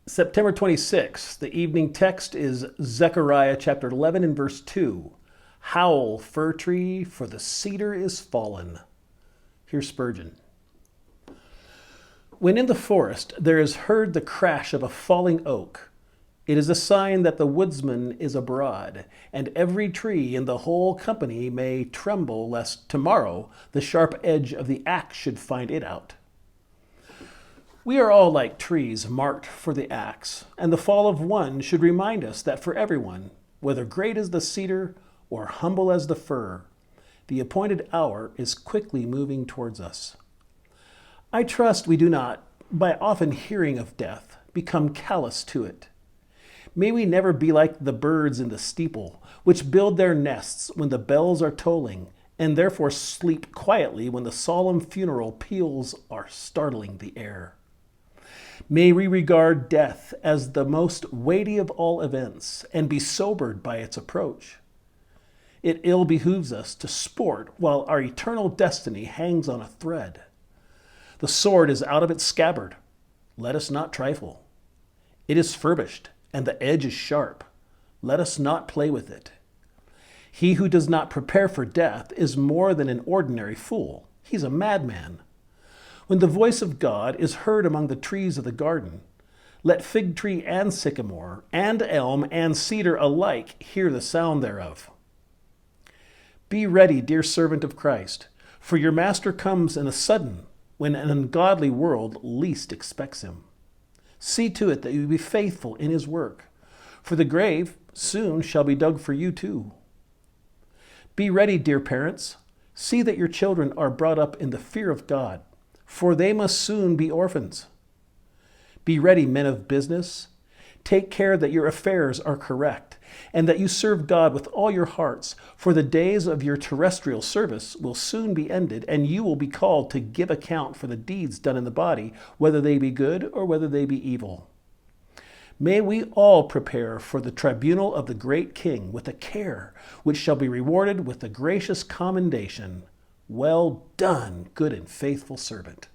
September 26th, the evening text is Zechariah chapter 11 and verse 2. Howl, fir tree, for the cedar is fallen. Here's Spurgeon. When in the forest there is heard the crash of a falling oak, it is a sign that the woodsman is abroad, and every tree in the whole company may tremble lest tomorrow the sharp edge of the axe should find it out. We are all like trees marked for the axe, and the fall of one should remind us that for everyone, whether great as the cedar or humble as the fir, the appointed hour is quickly moving towards us. I trust we do not, by often hearing of death, become callous to it. May we never be like the birds in the steeple, which build their nests when the bells are tolling, and therefore sleep quietly when the solemn funeral peals are startling the air. May we regard death as the most weighty of all events, and be sobered by its approach. It ill behooves us to sport while our eternal destiny hangs on a thread. The sword is out of its scabbard. Let us not trifle. It is furbished, and the edge is sharp. Let us not play with it. He who does not prepare for death is more than an ordinary fool. He's a madman. When the voice of God is heard among the trees of the garden, let fig tree and sycamore, and elm and cedar alike hear the sound thereof. Be ready, dear servant of Christ, for your master comes in a sudden, when an ungodly world least expects him. See to it that you be faithful in his work, for the grave soon shall be dug for you too. Be ready, dear parents. See that your children are brought up in the fear of God, for they must soon be orphans. Be ready, men of business. Take care that your affairs are correct, and that you serve God with all your hearts, for the days of your terrestrial service will soon be ended, and you will be called to give account for the deeds done in the body, whether they be good or whether they be evil. May we all prepare for the tribunal of the great King with a care which shall be rewarded with the gracious commendation, "Well done, good and faithful servant."